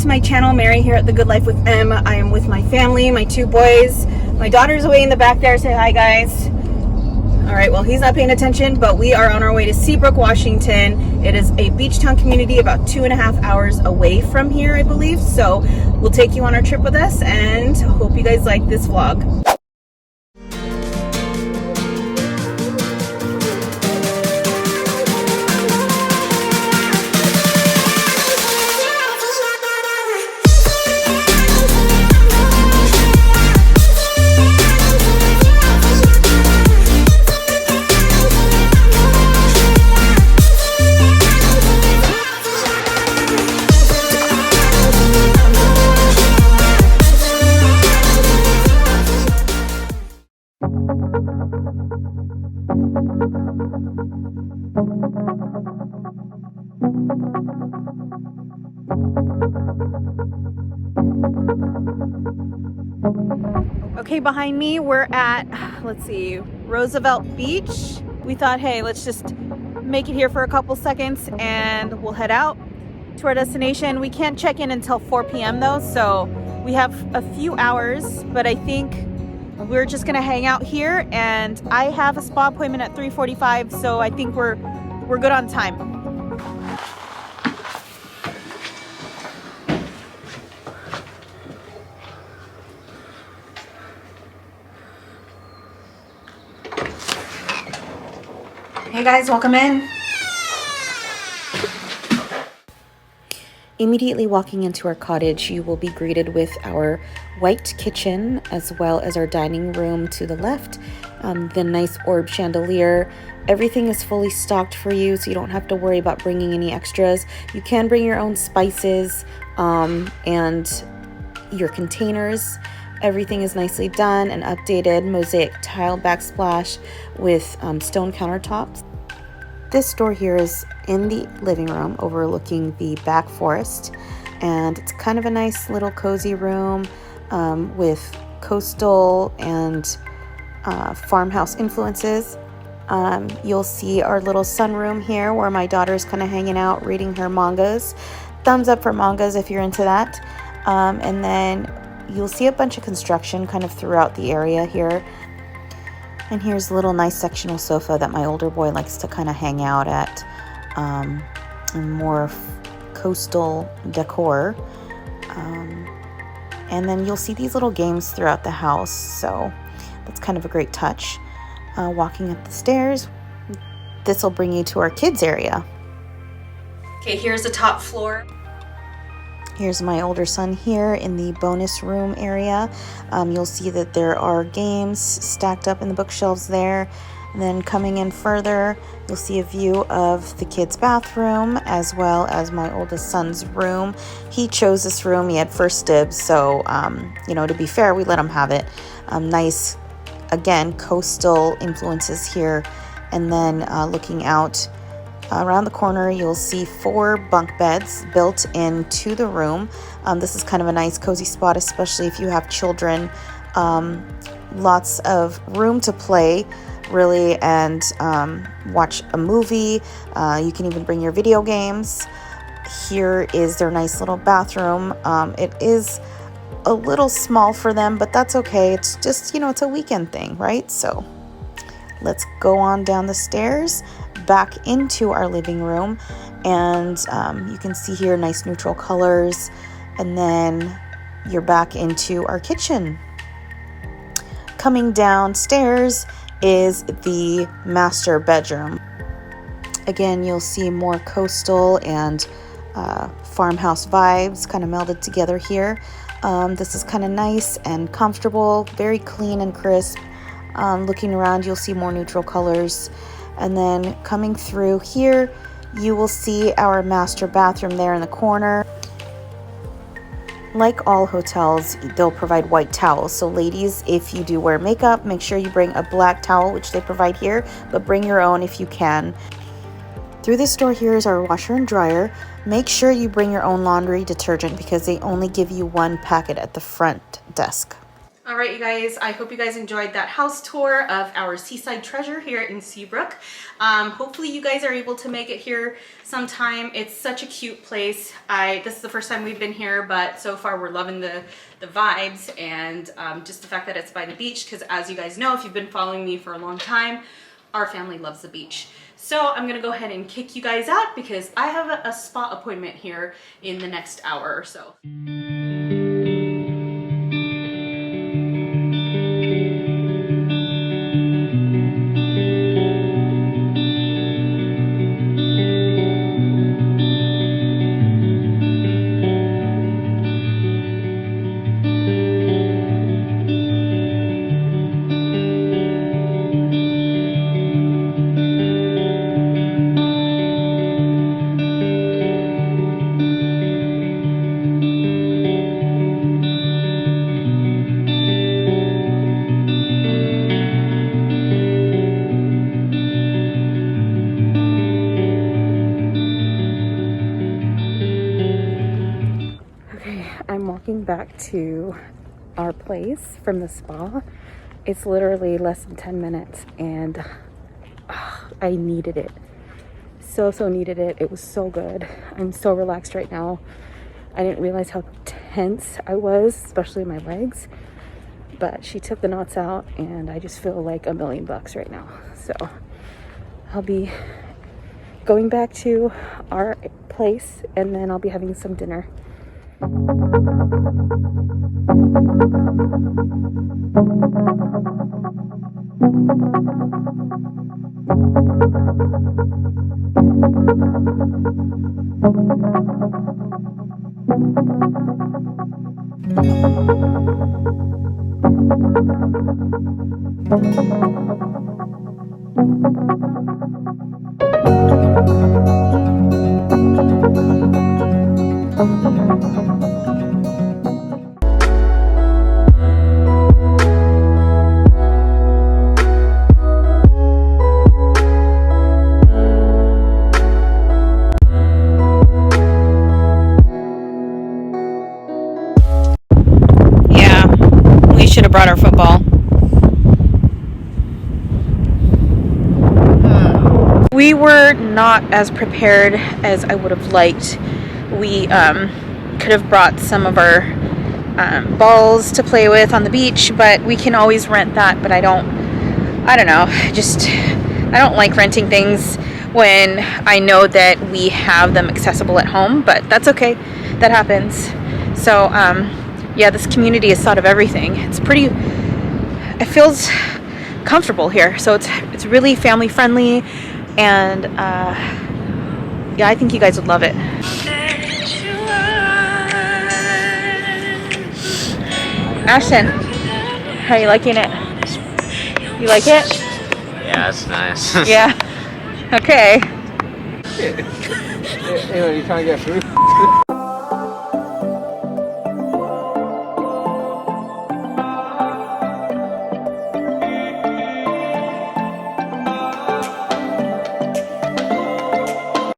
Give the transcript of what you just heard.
to my channel. Mary here at The Good Life with M. I am with my family, my two boys. My daughter's away in the back there. Say hi, guys. All right, well, he's not paying attention, but we are on our way to Seabrook, Washington. It is a beach town community about 2.5 hours away from here, I believe. So we'll take you on our trip with us and hope you guys like this vlog. Okay, behind me we're at, let's see, Roosevelt Beach. We thought, hey, let's just make it here for a couple seconds and we'll head out to our destination. We can't check in until 4 p.m. though, so we have a few hours, but I think we're just gonna hang out here, and I have a spa appointment at 3:45, so I think we're good on time. Hey guys, welcome in. Immediately walking into our cottage, you will be greeted with our white kitchen as well as our dining room to the left, the nice orb chandelier. Everything is fully stocked for you, so you don't have to worry about bringing any extras. You can bring your own spices and your containers. Everything is nicely done and updated, mosaic tile backsplash with stone countertops. This door here is in the living room overlooking the back forest, and it's kind of a nice little cozy room with coastal and farmhouse influences. You'll see our little sunroom here where my daughter's kind of hanging out reading her mangas. Thumbs up for mangas if you're into that. And then you'll see a bunch of construction kind of throughout the area here. And here's a little nice sectional sofa that my older boy likes to kind of hang out at, and more coastal decor. And then you'll see these little games throughout the house, so that's kind of a great touch. Walking up the stairs, this will bring you to our kids area. Okay, here's the top floor. Here's my older son here in the bonus room area. You'll see that there are games stacked up in the bookshelves there. And then coming in further, you'll see a view of the kids' bathroom as well as my oldest son's room. He chose this room. He had first dibs, so to be fair, we let him have it. Nice, again, coastal influences here. And then looking out around the corner, you'll see 4 bunk beds built into the room. This is kind of a nice cozy spot, especially if you have children. Lots of room to play, really, and watch a movie. You can even bring your video games. Here is their nice little bathroom. It is a little small for them, but that's okay. It's just, it's a weekend thing, right? So let's go on down the stairs back into our living room, and you can see here nice neutral colors, and then you're back into our kitchen. Coming downstairs is the master bedroom. Again, you'll see more coastal and farmhouse vibes kind of melded together here. This is kind of nice and comfortable, very clean and crisp. Looking around, you'll see more neutral colors. And then coming through here, you will see our master bathroom there in the corner. Like all hotels, they'll provide white towels. So ladies, if you do wear makeup, make sure you bring a black towel, which they provide here, but bring your own if you can. Through this door here is our washer and dryer. Make sure you bring your own laundry detergent because they only give you 1 packet at the front desk. All right, you guys, I hope you guys enjoyed that house tour of our seaside treasure here in Seabrook. Hopefully you guys are able to make it here sometime. It's such a cute place. This is the first time we've been here, but so far we're loving the vibes and just the fact that it's by the beach, because as you guys know, if you've been following me for a long time, our family loves the beach. So I'm gonna go ahead and kick you guys out because I have a spa appointment here in the next hour or so. I'm walking back to our place from the spa. It's literally less than 10 minutes and I needed it. So needed it. It was so good. I'm so relaxed right now. I didn't realize how tense I was, especially my legs. But she took the knots out and I just feel like $1,000,000 right now. So I'll be going back to our place and then I'll be having some dinner. Should have brought our football. We were not as prepared as I would have liked. We could have brought some of our balls to play with on the beach, but we can always rent that. But I don't know. I don't like renting things when I know that we have them accessible at home, but that's okay. That happens. So yeah, this community has thought of everything. It feels comfortable here. So it's really family friendly, and yeah, I think you guys would love it. Ashton, how are you liking it? You like it? Yeah, it's nice. Yeah. Okay. Anyway, you trying to get food?